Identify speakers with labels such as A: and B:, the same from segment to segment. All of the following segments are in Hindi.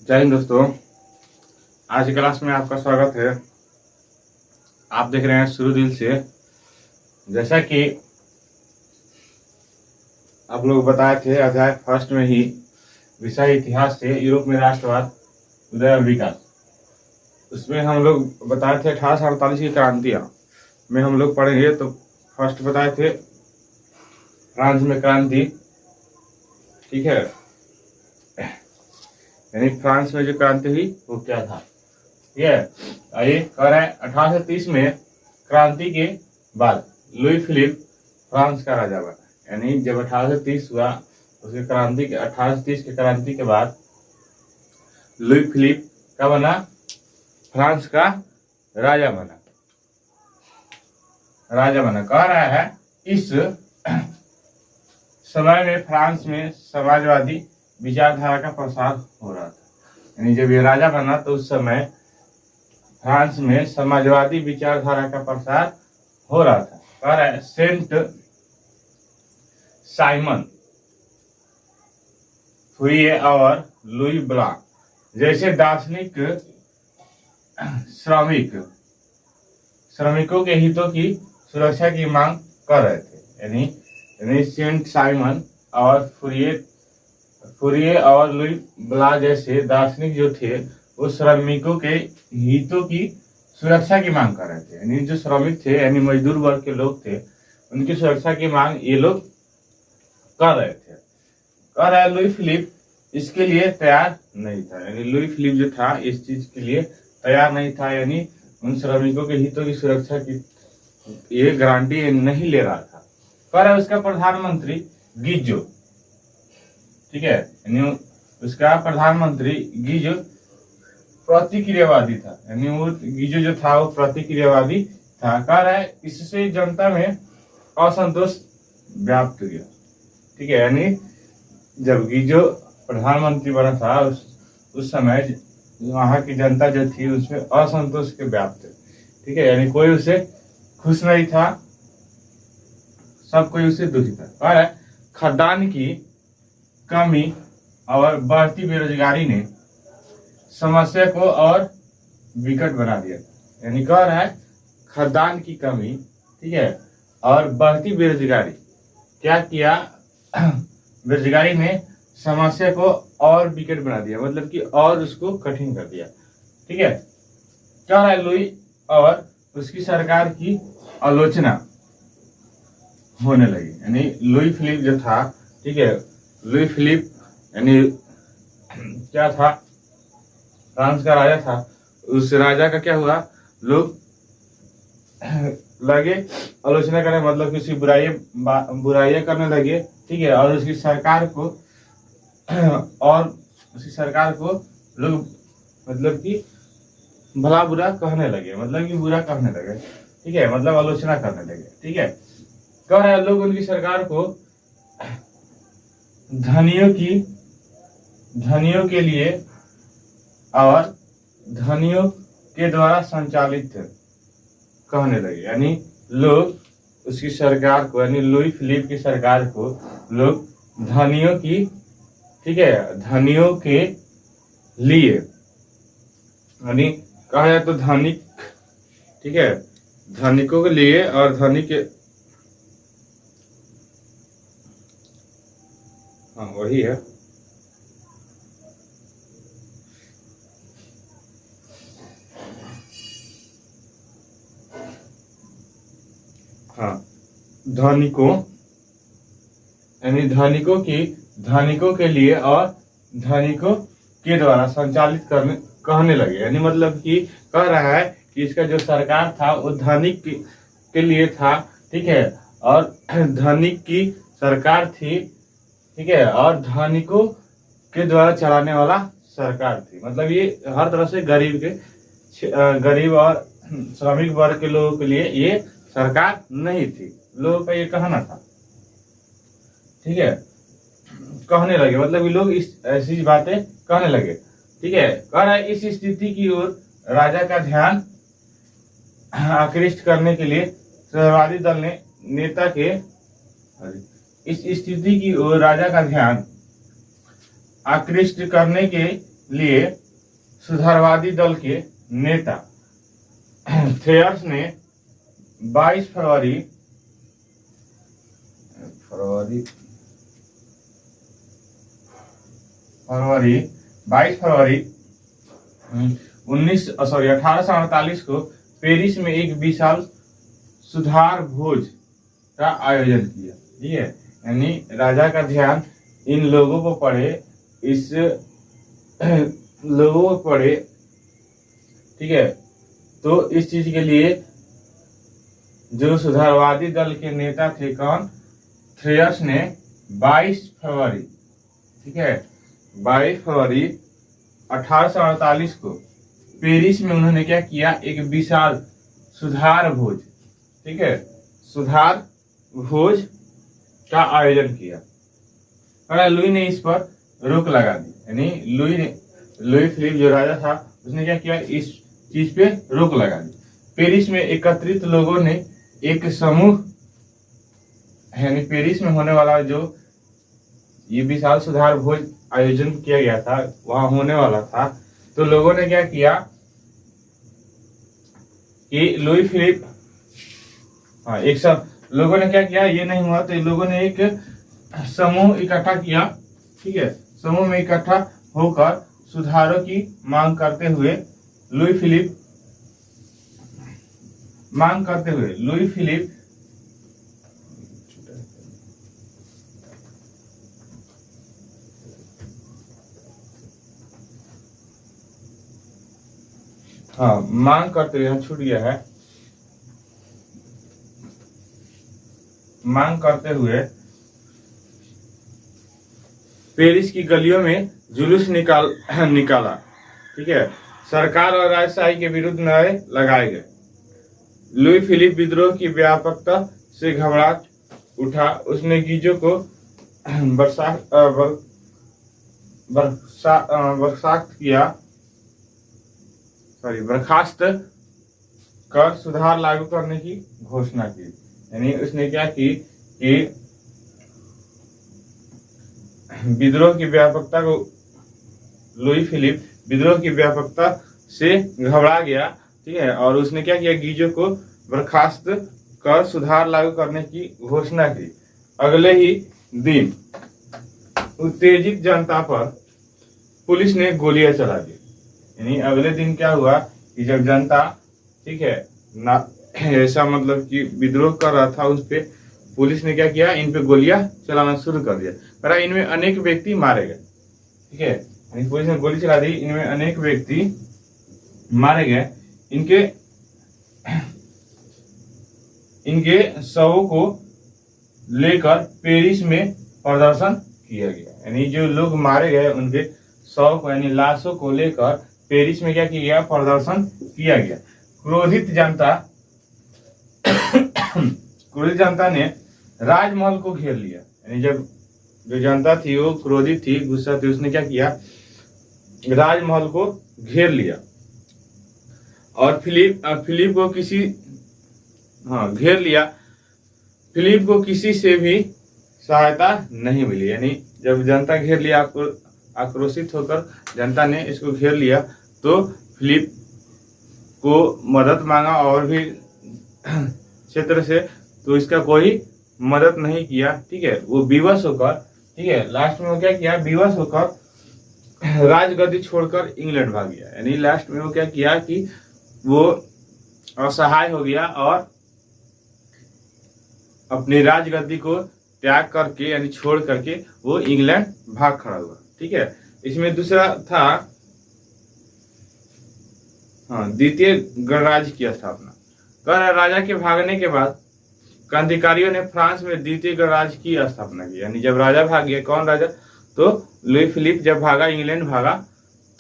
A: जय हिंद दोस्तों। आज की क्लास में आपका स्वागत है। आप देख रहे हैं शुरू दिल से। जैसा कि आप लोग बताए थे अध्याय फर्स्ट में ही विषय इतिहास से यूरोप में राष्ट्रवाद उदय और विकास, उसमें हम लोग बताए थे 1848 की क्रांतियां में हम लोग पढ़ेंगे। तो फर्स्ट बताए थे फ्रांस में क्रांति, ठीक है, यानी फ्रांस में जो क्रांति हुई वो क्या था। ठीक है, आइए कह रहे हैं 1830 में क्रांति के बाद लुई फिलिप फ्रांस का राजा बना। यानी जब 1830 हुआ उसके क्रांति के 1830 की क्रांति के बाद लुई फिलिप का बना, फ्रांस का राजा बना। कह रहा है इस समय में फ्रांस में समाजवादी विचारधारा का प्रसार हो रहा था। यानी जब ये राजा बना तो उस समय फ्रांस में समाजवादी विचारधारा का प्रसार हो रहा था। कह रहा है सेंट साइमन फुरिये और लुई ब्लां जैसे दार्शनिक श्रमिकों के हितों की सुरक्षा की मांग कर रहे थे। यानी सेंट साइमन और फुरिये और लुई ब्लां जैसे दार्शनिक जो थे वो श्रमिकों के हितों की सुरक्षा की मांग कर रहे थे। यानी जो श्रमिक थे यानी मजदूर वर्ग के लोग थे उनकी सुरक्षा की मांग ये लोग कर रहे थे। कह रहा है लुई फिलिप इसके लिए तैयार नहीं था। यानी लुई फिलिप जो था इस चीज के लिए तैयार नहीं था, यानी उन श्रमिकों के हितों की सुरक्षा की ये गारंटी नहीं ले रहा था। कह रहा है उसका प्रधानमंत्री गीजो, ठीक है, यानी उसका प्रधानमंत्री गीजो प्रतिक्रियावादी था। यानी वो गीजो जो था वो प्रतिक्रियावादी था। कह रहा है इससे जनता में असंतोष व्याप्त हुआ। ठीक है, यानी जब गीजो प्रधानमंत्री बना था उस समय वहां की जनता जो थी उसमें असंतोष के व्याप्त, ठीक है, यानी कोई उसे खुश नहीं था, सब कोई उससे दुखी था। कह रहा है खदान की कमी और बढ़ती बेरोजगारी ने समस्या को और विकट बना दिया। यानी कह रहा है खदान की कमी, ठीक है, और बढ़ती बेरोजगारी क्या किया, बेरोजगारी ने समस्या को और विकट बना दिया, मतलब कि और उसको कठिन कर दिया। ठीक है, कह रहा है लुई और उसकी सरकार की आलोचना होने लगी। यानी लुई फिलिप जो था, ठीक है, लुई फिलिप यानी क्या था, फ्रांस का राजा था। उस राजा का क्या हुआ, लोग लगे आलोचना करने, मतलब कि उसकी बुराइयां करने लगे। ठीक है, और उसकी सरकार को लोग मतलब कि भला बुरा कहने लगे, मतलब कि बुरा कहने लगे। ठीक है, मतलब आलोचना करने लगे। ठीक है, कह रहे हैं लोग उनकी सरकार को धनियों के लिए और धनियों के द्वारा संचालित कहने लगे। यानी लोग उसकी सरकार को, यानी लुई फिलिप की सरकार को लोग धनियों की, ठीक है, धनियों के लिए, यानी कहा जाए तो धनिक, ठीक है, धनिकों के लिए और धनी के, हाँ वही है, हाँ धनिकों, यानी धनिकों के लिए और धनिकों के द्वारा संचालित कहने लगे। यानी मतलब कि कह रहा है कि इसका जो सरकार था वो धनिक के लिए था, ठीक है, और धनिक की सरकार थी, ठीक है, और धनिकों के द्वारा चलाने वाला सरकार थी। मतलब ये हर तरह से गरीब और श्रमिक वर्ग के लोगों के लिए ये सरकार नहीं थी, लोगों का ये कहना था। ठीक है, कहने लगे, मतलब ये लोग इस ऐसी बातें कहने लगे। ठीक है, कह रहा है इस स्थिति की ओर राजा का ध्यान आकृष्ट करने के लिए समाजवादी दल ने नेता के, इस स्थिति की ओर राजा का ध्यान आकृष्ट करने के लिए सुधारवादी दल के नेता थ्रेयर्स ने 22 फरवरी फरवरी फरवरी 22 फरवरी 1848 को पेरिस में एक विशाल सुधार भोज का आयोजन किया। ठीक है, यानी राजा का ध्यान इन लोगों को पड़े, इस लोगों को पड़े। ठीक है, तो इस चीज के लिए जो सुधारवादी दल के नेता थे कौन, थ्रेयर्स ने 22 फरवरी, ठीक है, 22 फरवरी 1848 को पेरिस में उन्होंने क्या किया, एक विशाल सुधार भोज, ठीक है, सुधार भोज का आयोजन किया और लुई ने इस पर रोक लगा दी। यानी लुई फिलिप जो राजा था उसने क्या किया, इस चीज पे रोक लगा दी। पेरिस में एकत्रित लोगों ने एक समूह, यानी पेरिस में होने वाला जो ये विशाल सुधार भोज आयोजन किया गया था वहां होने वाला था, तो लोगों ने क्या किया कि लुई फिलिप, एक सब लोगों ने क्या किया, ये नहीं हुआ तो लोगों ने एक समूह इकट्ठा किया। ठीक है, समूह में इकट्ठा होकर सुधारों की मांग करते हुए लुई फिलिप मांग करते हुए, यहाँ छूट गया है, मांग करते हुए पेरिस की गलियों में जुलूस निकाला। ठीक है, सरकार और राजशाही के विरुद्ध नारे लगाए गए। लुई फिलिप विद्रोह की व्यापकता से घबरा उठा। उसने गीजो को बर्खास्त कर सुधार लागू करने की घोषणा की। यानी उसने क्या की कि विद्रोह की व्यापकता को, लुई फिलिप विद्रोह की व्यापकता से घबरा गया। ठीक है, और उसने क्या किया, गीजो को बर्खास्त कर सुधार लागू करने की घोषणा की। अगले ही दिन उत्तेजित जनता पर पुलिस ने गोलियां चला दी। यानी अगले दिन क्या हुआ कि जब जनता, ठीक है ना, ऐसा मतलब कि विद्रोह कर रहा था, उस पे पुलिस ने क्या किया, इन पे गोलियां चलाना शुरू कर दिया। पर इनमें अनेक व्यक्ति मारे गए। ठीक है, पुलिस ने गोली चला दी, इनमें अनेक व्यक्ति मारे गए। इनके शवों को लेकर पेरिस में प्रदर्शन किया गया। यानी जो लोग मारे गए उनके शव को, यानी लाशों को लेकर पेरिस में क्या किया गया, प्रदर्शन किया गया। क्रोधित जनता ने राजमहल को घेर लिया। यानी जब जो जनता थी वो क्रोधित थी, गुस्सा थी, उसने क्या किया, राजमहल को घेर लिया और फिलिप को किसी से भी सहायता नहीं मिली। यानी जब जनता घेर लिया, आक्रोशित होकर जनता ने इसको घेर लिया, तो फिलिप को मदद मांगा और भी क्षेत्र से, तो इसका कोई मदद नहीं किया। ठीक है, वो विवश होकर, ठीक है, लास्ट में वो क्या किया, विवश होकर राजगद्दी छोड़कर इंग्लैंड भाग गया। यानी लास्ट में वो क्या किया कि वो असहाय हो गया और अपनी राजगद्दी को त्याग करके, यानी छोड़ करके वो इंग्लैंड भाग खड़ा हुआ। ठीक है, इसमें दूसरा था द्वितीय गणराज्य की स्थापना। राजा के भागने के बाद क्रांतिकारियों ने फ्रांस में द्वितीय गणराज्य की स्थापना की। यानी जब राजा भाग गया, कौन राजा, तो लुई फिलिप जब भागा, इंग्लैंड भागा,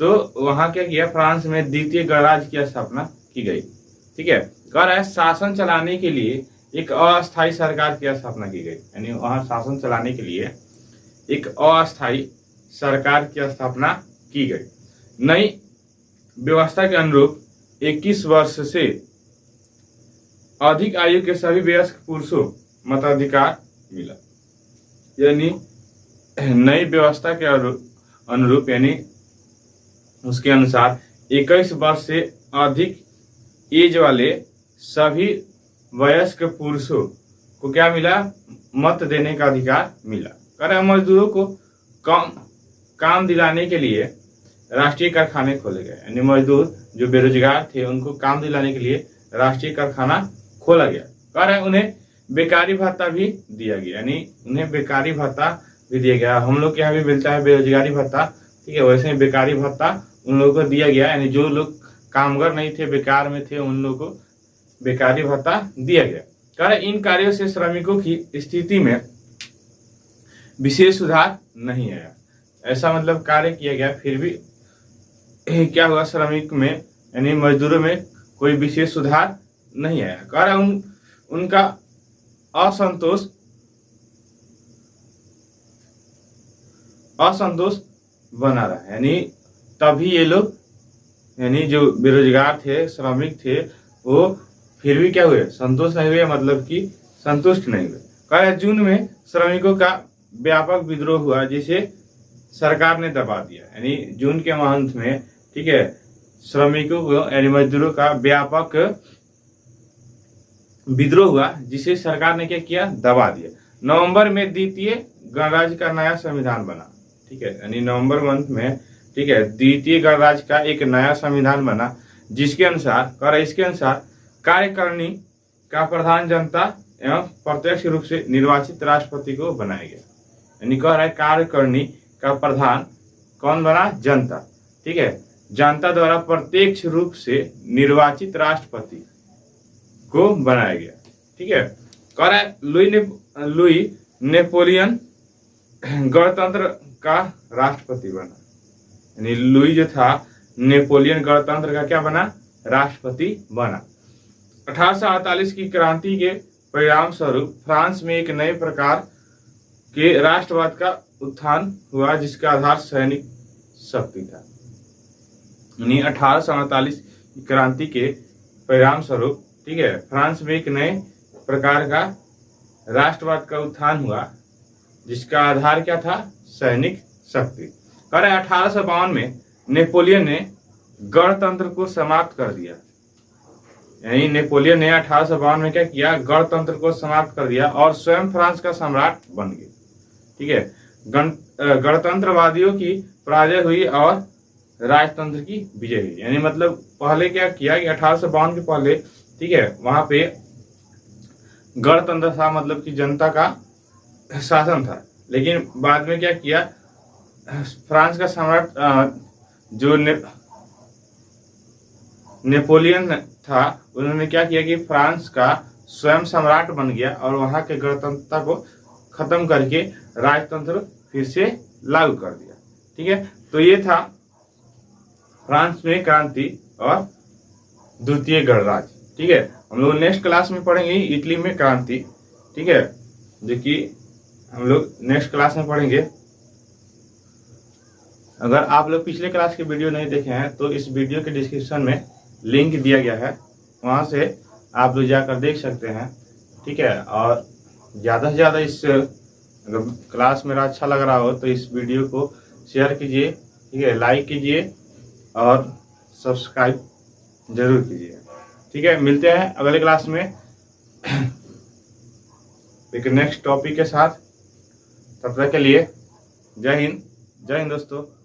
A: तो वहां क्या किया, फ्रांस में द्वितीय गणराज्य की स्थापना की गई। ठीक है, शासन चलाने के लिए एक अस्थायी सरकार की स्थापना की गई। यानी वहां शासन चलाने के लिए एक अस्थायी सरकार की स्थापना की गई। नई व्यवस्था के अनुरूप 21 वर्ष से अधिक आयु के सभी वयस्क पुरुषों मताधिकार मिला। यानी नई व्यवस्था के अनुरूप, यानी उसके अनुसार 21 वर्ष से अधिक एज वाले सभी वयस्क पुरुषों को क्या मिला, मत देने का अधिकार मिला। कह रहे मजदूरों को काम दिलाने के लिए राष्ट्रीय कारखाने खोले गए, यानी मजदूर जो बेरोजगार थे उनको काम दिलाने के लिए राष्ट्रीय कारखाना खोला गया। कह रहे उन्हें बेकारी भत्ता भी दिया गया, यानी उन्हें बेकारी भत्ता भी दिया गया। हम लोग के यहाँ भी मिलता है बेरोजगारी भत्ता, ठीक है, वैसे ही बेकारी भत्ता उन लोगों को दिया गया, यानी जो लोग कामगार नहीं थे, बेकार में थे, उन लोगों को बेकारी भत्ता दिया गया। कह रहे इन कार्यों से श्रमिकों की स्थिति में विशेष सुधार नहीं आया। ऐसा मतलब कार्य किया गया, फिर भी क्या हुआ, श्रमिक में यानी मजदूरों में कोई विशेष सुधार नहीं आया। कह रहा उनका असंतोष बना रहा, यानी तभी ये लोग यानी जो बेरोजगार थे, श्रमिक थे, वो फिर भी क्या हुए, संतोष नहीं हुए, मतलब कि संतुष्ट नहीं हुए। कह रहे जून में श्रमिकों का व्यापक विद्रोह हुआ जिसे सरकार ने दबा दिया, यानी जून के मंथ में, ठीक है, श्रमिकों को यानी मजदूरों का व्यापक विद्रोह हुआ जिसे सरकार ने क्या किया, दबा दिया। नवंबर में द्वितीय गणराज्य का नया संविधान बना, ठीक है, यानी नवंबर मंथ में, ठीक है, द्वितीय गणराज्य का एक नया संविधान बना जिसके अनुसार इसके अनुसार कार्यकारिणी का प्रधान जनता एवं प्रत्यक्ष रूप से निर्वाचित राष्ट्रपति को बनाया गया। यानी कह रहा है कार्यकारिणी का प्रधान कौन बना, जनता, ठीक है, जनता द्वारा प्रत्यक्ष रूप से निर्वाचित राष्ट्रपति को बनाया गया, ठीक है। कह रहा है लुई नेपोलियन गणतंत्र का राष्ट्रपति बना, यानी लुई जो था नेपोलियन गणतंत्र का क्या बना, राष्ट्रपति बना। 1848 की क्रांति के परिणाम स्वरूप फ्रांस में एक नए प्रकार के राष्ट्रवाद का उत्थान हुआ जिसका आधार सैनिक शक्ति था। यानी 1848 की क्रांति के परिणाम स्वरूप, ठीक है, फ्रांस में एक नए प्रकार का राष्ट्रवाद का उत्थान हुआ जिसका आधार क्या था, सैनिक शक्ति। कह रहे 1852 में नेपोलियन ने गणतंत्र को समाप्त कर दिया, यानी नेपोलियन ने 1852 में क्या किया, गणतंत्र को समाप्त कर दिया और स्वयं फ्रांस का सम्राट बन गए, ठीक है। गणतंत्रवादियों की पराजय हुई और राजतंत्र की विजय हुई, यानी मतलब पहले क्या किया कि 1852 के पहले, ठीक है, वहां पे गणतंत्र था, मतलब कि जनता का शासन था, लेकिन बाद में क्या किया, फ्रांस का सम्राट जो नेपोलियन था, उन्होंने क्या किया कि फ्रांस का स्वयं सम्राट बन गया और वहां के गणतंत्रता को खत्म करके राजतंत्र फिर से लागू कर दिया, ठीक है। तो ये था फ्रांस में क्रांति और द्वितीय गणराज्य, ठीक है। हम लोग नेक्स्ट क्लास में पढ़ेंगे इटली में क्रांति, ठीक है, जो कि हम लोग नेक्स्ट क्लास में पढ़ेंगे। अगर आप लोग पिछले क्लास के वीडियो नहीं देखे हैं तो इस वीडियो के डिस्क्रिप्शन में लिंक दिया गया है, वहां से आप लोग जाकर देख सकते हैं, ठीक है। और ज़्यादा से ज़्यादा इस अगर क्लास मेरा अच्छा लग रहा हो तो इस वीडियो को शेयर कीजिए, ठीक है, लाइक कीजिए और सब्सक्राइब जरूर कीजिए, ठीक है। मिलते हैं अगले क्लास में एक नेक्स्ट टॉपिक के साथ। तब तक के लिए जय हिंद दोस्तों।